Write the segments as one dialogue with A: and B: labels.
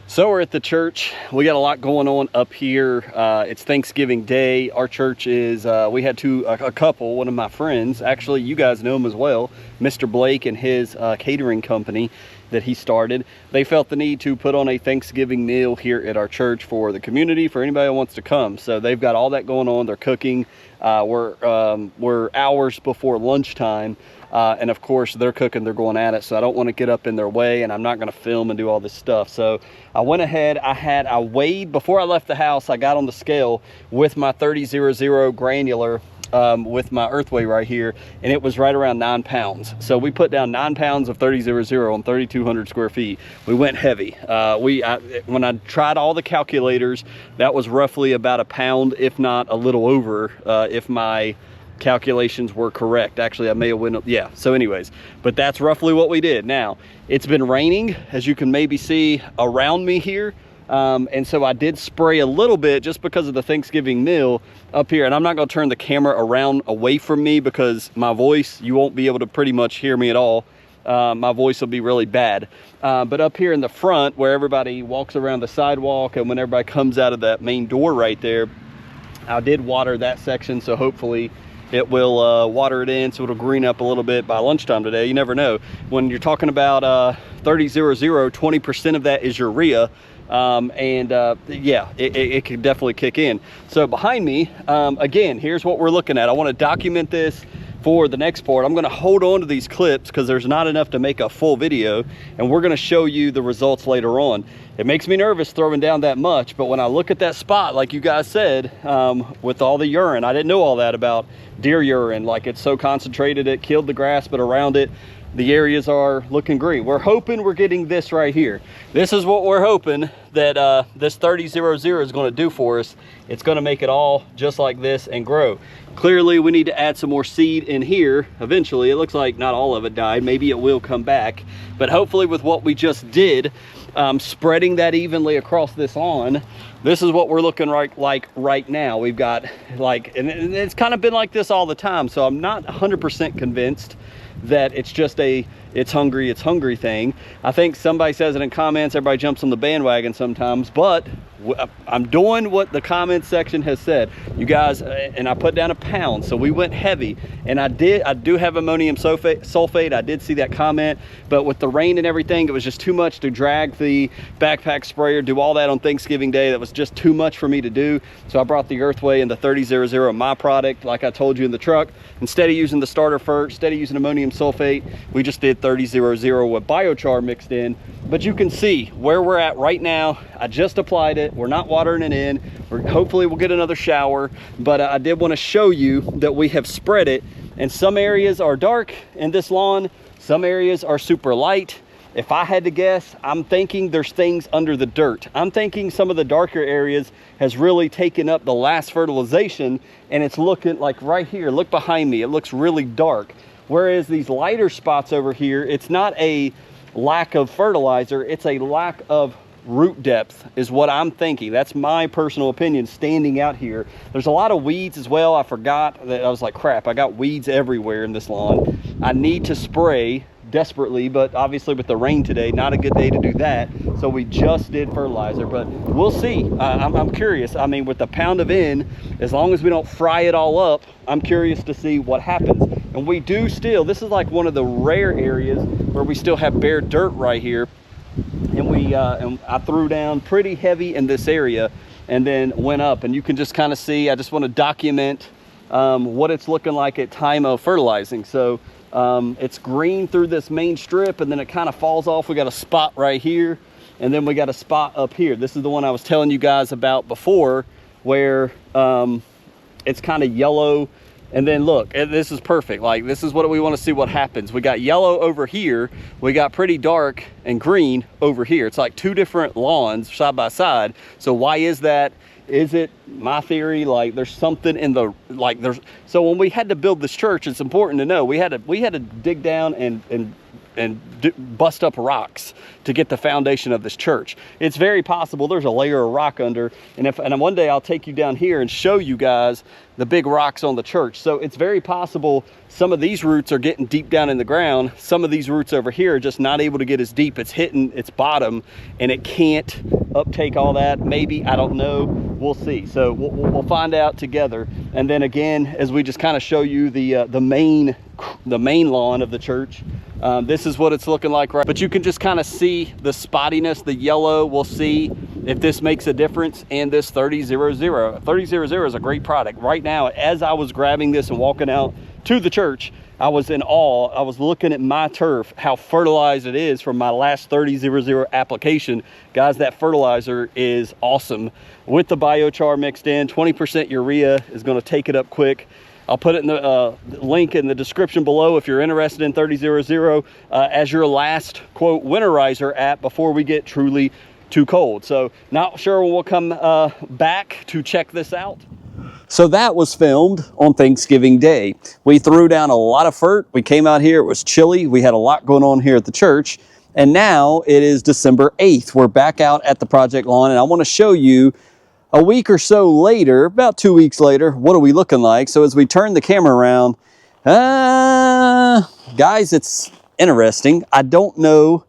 A: So we're at the church. We got a lot going on up here. It's Thanksgiving Day. Our church is, we had a couple, one of my friends, actually you guys know him as well, Mr. Blake and his catering company that he started. They felt the need to put on a Thanksgiving meal here at our church for the community, for anybody who wants to come. So they've got all that going on. They're cooking. We're hours before lunchtime. And of course they're cooking, they're going at it. So I don't want to get up in their way, and I'm not going to film and do all this stuff. So I went ahead, I weighed, before I left the house, I got on the scale with my 3000 granular, with my earthway right here, and it was right around 9 pounds. So we put down 9 pounds of 3000 on 3,200 square feet. We went heavy. When I tried all the calculators, that was roughly about a pound, if not a little over, if my calculations were correct. Actually, I may have went, yeah. So anyways, but that's roughly what we did. Now, it's been raining, as you can maybe see around me here. And so I did spray a little bit just because of the Thanksgiving meal up here. And I'm not going to turn the camera around away from me because my voice, you won't be able to pretty much hear me at all. My voice will be really bad. But up here in the front where everybody walks around the sidewalk and when everybody comes out of that main door right there, I did water that section. So hopefully it will water it in so it'll green up a little bit by lunchtime today. You never know. When you're talking about 3000, 20% of that is urea. Yeah, it could definitely kick in. So behind me, again, here's what we're looking at. I want to document this for the next part. I'm going to hold on to these clips because there's not enough to make a full video, and we're going to show you the results later on. It makes me nervous throwing down that much, but when I look at that spot, like you guys said, with all the urine, I didn't know all that about deer urine. Like, it's so concentrated, it killed the grass, but around it, the areas are looking green. We're hoping we're getting this right here. This is what we're hoping that this 3000 is going to do for us. It's going to make it all just like this and grow. Clearly, we need to add some more seed in here eventually. It looks like not all of it died. Maybe it will come back. But hopefully with what we just did, spreading that evenly across this lawn, this is what we're looking like right now. We've got like, and it's kind of been like this all the time. So I'm not 100% convinced that it's just it's hungry thing. I think somebody says it in comments, everybody jumps on the bandwagon sometimes, but I'm doing what the comment section has said. You guys, and I put down a pound, so we went heavy. And I do have ammonium sulfate. I did see that comment, but with the rain and everything, it was just too much to drag the backpack sprayer, do all that on Thanksgiving Day. That was just too much for me to do. So I brought the Earthway and the 3000, my product, like I told you in the truck. Instead of using the starter fert, instead of using ammonium sulfate, we just did 3000 with biochar mixed in. But you can see where we're at right now. I just applied it. We're not watering it in. Hopefully we'll get another shower, but I did want to show you that we have spread it, and some areas are dark in this lawn, some areas are super light. If I had to guess, I'm thinking there's things under the dirt. I'm thinking some of the darker areas has really taken up the last fertilization, and it's looking like right here, look behind me, it looks really dark. Whereas these lighter spots over here, it's not a lack of fertilizer, it's a lack of root depth is what I'm thinking. That's my personal opinion standing out here. There's a lot of weeds as well. I forgot that. I was like, crap, I got weeds everywhere in this lawn. I need to spray desperately, but obviously with the rain today, not a good day to do that. So we just did fertilizer, but we'll see. I'm curious. I mean, with the pound of N, as long as we don't fry it all up, I'm curious to see what happens. And we do still, this is like one of the rare areas where we still have bare dirt right here. And I threw down pretty heavy in this area and then went up, and you can just kind of see, I just want to document what it's looking like at time of fertilizing. So it's green through this main strip, and then it kind of falls off. We got a spot right here, and then we got a spot up here. This is the one I was telling you guys about before, where it's kind of yellow. And then look, this is perfect. Like, this is what we want to see what happens. We got yellow over here. We got pretty dark and green over here. It's like two different lawns side by side. So why is that? Is it my theory? Like, there's something in the, like, there's, so when we had to build this church, it's important to know we had to dig down and bust up rocks to get the foundation of this church. It's very possible there's a layer of rock under, and one day I'll take you down here and show you guys the big rocks on the church. So it's very possible some of these roots are getting deep down in the ground. Some of these roots over here are just not able to get as deep. It's hitting its bottom and it can't uptake all that. Maybe, I don't know, we'll see. So we'll find out together. And then again, as we just kind of show you the main lawn of the church, this is what it's looking like, right? But you can just kind of see the spottiness, the yellow. We'll see if this makes a difference in this 3000. 3000 is a great product. Right now, as I was grabbing this and walking out to the church, I was in awe. I was looking at my turf, how fertilized it is from my last 3000 application. Guys, that fertilizer is awesome. With the biochar mixed in, 20% urea is going to take it up quick. I'll put it in the link in the description below if you're interested in 3000 as your last, quote, winterizer app before we get truly too cold. So not sure when we'll come back to check this out. So that was filmed on Thanksgiving Day. We threw down a lot of fert. We came out here, it was chilly. We had a lot going on here at the church. And now it is December 8th. We're back out at the project lawn, and I want to show you a week or so later, about 2 weeks later, what are we looking like? So as we turn the camera around, guys, it's interesting. I don't know.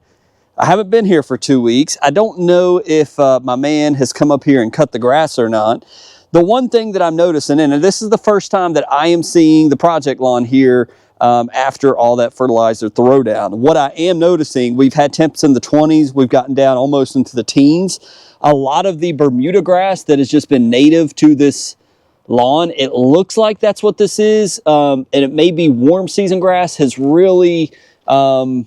A: I haven't been here for 2 weeks. I don't know if my man has come up here and cut the grass or not. The one thing that I'm noticing, and this is the first time that I am seeing the project lawn here after all that fertilizer throwdown. What I am noticing, we've had temps in the 20s. We've gotten down almost into the teens. A lot of the Bermuda grass that has just been native to this lawn, it looks like that's what this is. And it may be warm season grass has really kind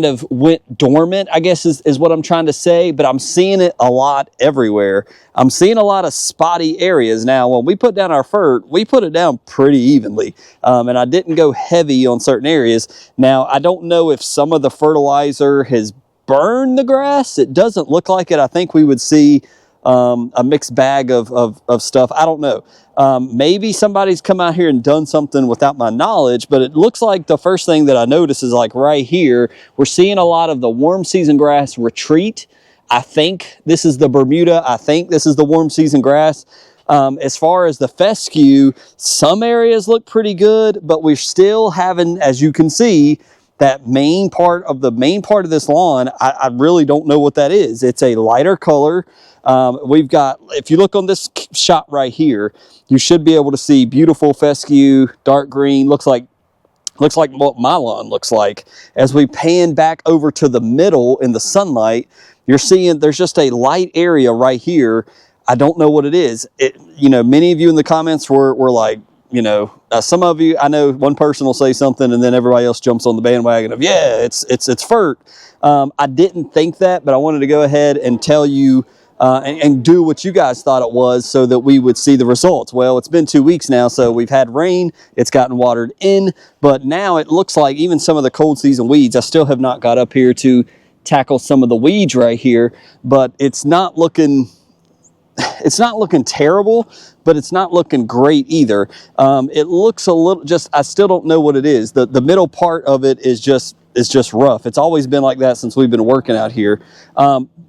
A: of went dormant, I guess is what I'm trying to say, but I'm seeing it a lot everywhere. I'm seeing a lot of spotty areas. Now, when we put down our fert, we put it down pretty evenly, and I didn't go heavy on certain areas. Now, I don't know if some of the fertilizer has burned the grass. It doesn't look like it. I think we would see a mixed bag of stuff. I don't know. Maybe somebody's come out here and done something without my knowledge, but it looks like the first thing that I notice is like right here, we're seeing a lot of the warm season grass retreat. I think this is the Bermuda. I think this is the warm season grass. As far as the fescue, some areas look pretty good, but we're still having, as you can see, that main part of this lawn, I really don't know what that is. It's a lighter color. We've got, if you look on this shot right here, you should be able to see beautiful fescue, dark green, looks like what my lawn looks like. As we pan back over to the middle in the sunlight, you're seeing there's just a light area right here. I don't know what it is. Many of you in the comments were like, some of you, I know one person will say something and then everybody else jumps on the bandwagon of, yeah, it's fert. I didn't think that, but I wanted to go ahead and tell you and do what you guys thought it was so that we would see the results. Well, it's been 2 weeks now, so we've had rain, it's gotten watered in, but now it looks like even some of the cold season weeds, I still have not got up here to tackle some of the weeds right here, but it's not looking terrible, but it's not looking great either. It looks a little, I still don't know what it is. The middle part of it is just rough. It's always been like that since we've been working out here.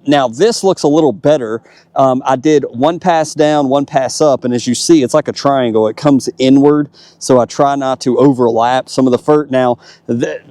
A: Now this looks a little better. I did one pass down, one pass up, and as you see, it's like a triangle. It comes inward, so I try not to overlap some of the fert. Now,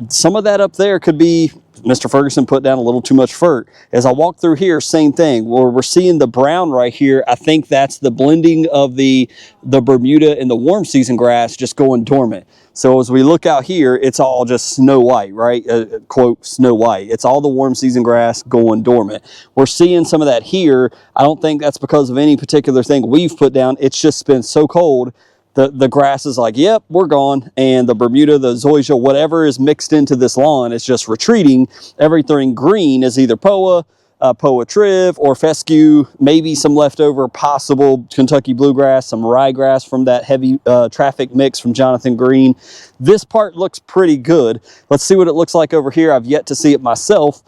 A: some of that up there could be Mr. Ferguson put down a little too much fert. As I walk through here, same thing. Where we're seeing the brown right here, I think that's the blending of the Bermuda and the warm season grass just going dormant. So as we look out here, it's all just snow white, right? Quote, snow white. It's all the warm season grass going dormant. We're seeing some of that here. I don't think that's because of any particular thing we've put down. It's just been so cold. The grass is like, yep, we're gone. And the Bermuda, the zoysia, whatever is mixed into this lawn is just retreating. Everything green is either POA, POA triv, or fescue, maybe some leftover possible Kentucky bluegrass, some ryegrass from that heavy traffic mix from Jonathan Green. This part looks pretty good. Let's see what it looks like over here. I've yet to see it myself.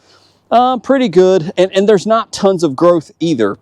A: Pretty good. And there's not tons of growth either.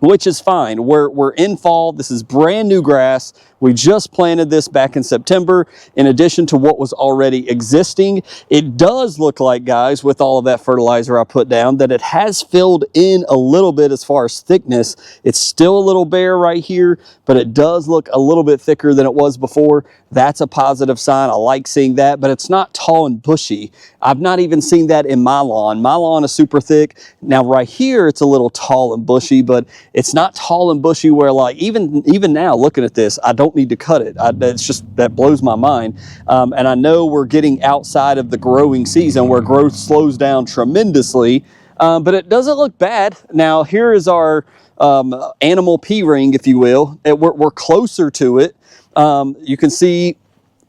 A: which is fine. We're in fall. This is brand new grass. We just planted this back in September, in addition to what was already existing. It does look like, guys, with all of that fertilizer I put down, that it has filled in a little bit as far as thickness. It's still a little bare right here, but it does look a little bit thicker than it was before. That's a positive sign. I like seeing that, but it's not tall and bushy. I've not even seen that in my lawn. My lawn is super thick. Now right here, it's a little tall and bushy, but it's not tall and bushy where, like, even now looking at this, I don't need to cut it. It's just, that blows my mind. And I know we're getting outside of the growing season where growth slows down tremendously, but it doesn't look bad. Now here is our animal pea ring, if you will. We're closer to it. You can see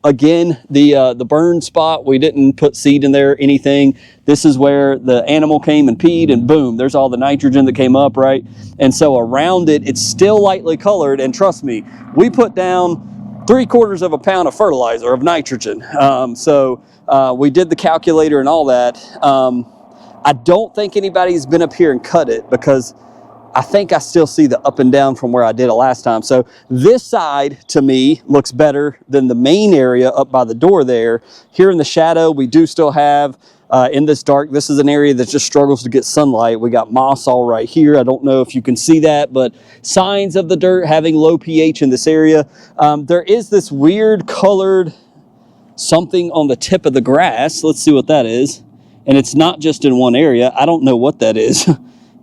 A: again the burn spot. We didn't put seed in there, anything. This is where the animal came and peed, and boom, there's all the nitrogen that came up, right? And so around it, it's still lightly colored, and trust me, we put down 3/4 of a pound of fertilizer, of nitrogen. We did the calculator and all that. I don't think anybody's been up here and cut it, because I think I still see the up and down from where I did it last time. So this side, to me, looks better than the main area up by the door there. Here in the shadow, we do still have, in this dark, this is an area that just struggles to get sunlight. We got moss all right here. I don't know if you can see that, but signs of the dirt having low pH in this area. There is this weird colored something on the tip of the grass. Let's see what that is. And it's not just in one area. I don't know what that is.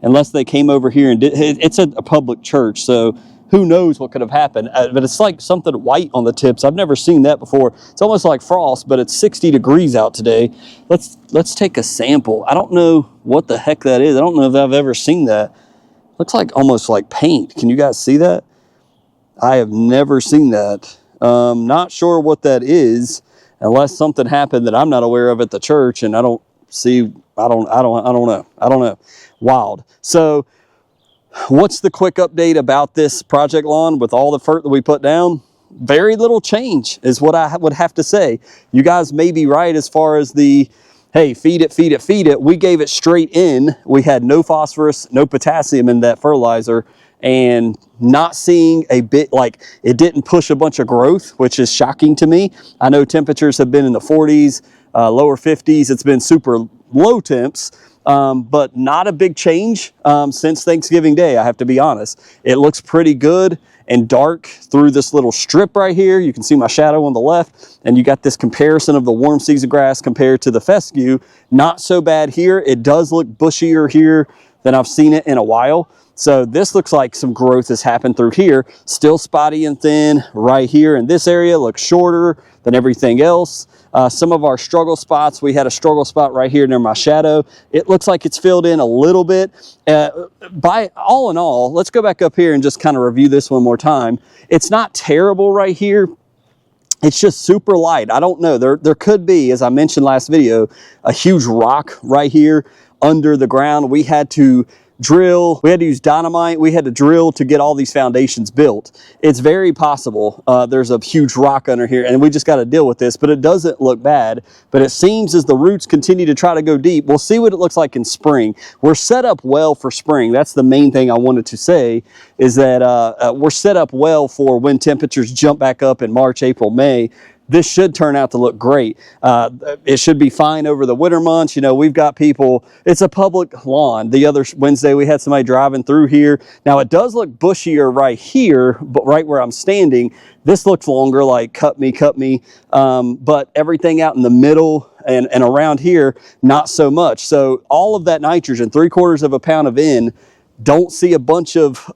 A: Unless they came over here and did. It's a public church, so who knows what could have happened. But it's like something white on the tips. I've never seen that before. It's almost like frost, but it's 60 degrees out today. Let's take a sample. I don't know what the heck that is. I don't know if I've ever seen that. Looks like almost like paint. Can you guys see that? I have never seen that. Not sure what that is, unless something happened that I'm not aware of at the church, and I don't see. I don't know. Wild. So what's the quick update about this project lawn with all the fert that we put down? Very little change is what I would have to say. You guys may be right as far as the, hey, feed it, feed it, feed it. We gave it straight in. We had no phosphorus, no potassium in that fertilizer, and not seeing a bit, like, it didn't push a bunch of growth, which is shocking to me. I know temperatures have been in the 40s, lower 50s. It's been super low temps. But not a big change since Thanksgiving Day, I have to be honest. It looks pretty good and dark through this little strip right here. You can see my shadow on the left, and you got this comparison of the warm season grass compared to the fescue. Not so bad here. It does look bushier here than I've seen it in a while. So this looks like some growth has happened through here. Still spotty and thin right here in this area. Looks shorter than everything else. Some of our struggle spots, we had a struggle spot right here near my shadow. It looks like it's filled in a little bit. By all in all, let's go back up here and just kind of review this one more time. It's not terrible right here. It's just super light. I don't know. There could be, as I mentioned last video, a huge rock right here under the ground. We had to drill, we had to use dynamite, we had to drill to get all these foundations built. It's very possible there's a huge rock under here, and we just got to deal with this, but it doesn't look bad. But it seems as the roots continue to try to go deep, we'll see what it looks like in spring. We're set up well for spring. That's the main thing I wanted to say, is that we're set up well for when temperatures jump back up in March, April, May. This should turn out to look great. It should be fine over the winter months. You know, we've got people, it's a public lawn. The other Wednesday we had somebody driving through here. Now it does look bushier right here, but right where I'm standing, this looks longer, like cut me. But everything out in the middle and around here, not so much. So all of that nitrogen, 3/4 of a pound of N, don't see a bunch of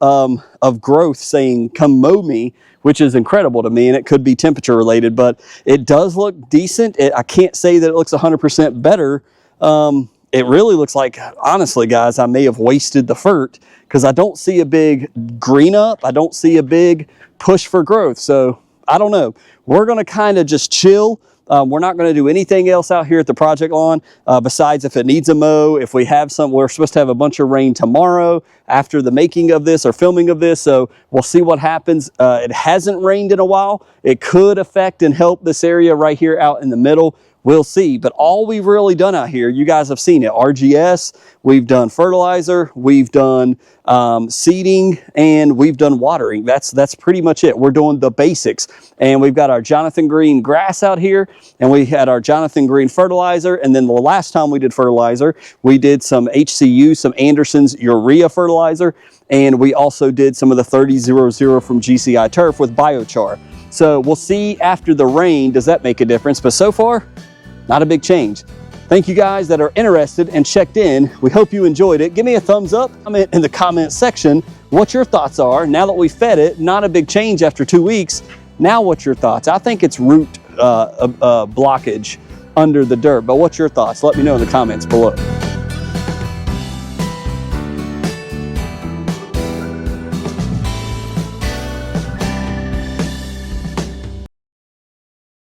A: growth saying, come mow me, which is incredible to me, and it could be temperature related, but it does look decent. I can't say that it looks 100% better. It really looks like, honestly, guys, I may have wasted the fert, because I don't see a big green up. I don't see a big push for growth. So I don't know. We're going to kind of just chill. We're not going to do anything else out here at the project lawn besides if it needs a mow. If we have some, we're supposed to have a bunch of rain tomorrow after the making of this or filming of this. So we'll see what happens. It hasn't rained in a while. It could affect and help this area right here out in the middle. we'll see. But all we've really done out here, you guys have seen it, RGS, we've done fertilizer, we've done seeding, and we've done watering. That's pretty much it. We're doing the basics. And we've got our Jonathan Green grass out here, and we had our Jonathan Green fertilizer. And then the last time we did fertilizer, we did some HCU, some Anderson's urea fertilizer, and we also did some of the 30-00 from GCI Turf with biochar. So we'll see after the rain, does that make a difference? But so far, not a big change. Thank you guys that are interested and checked in. We hope you enjoyed it. Give me a thumbs up, comment in the comment section what your thoughts are. Now that we fed it, not a big change after 2 weeks. Now what's your thoughts? I think it's root blockage under the dirt, but what's your thoughts? Let me know in the comments below.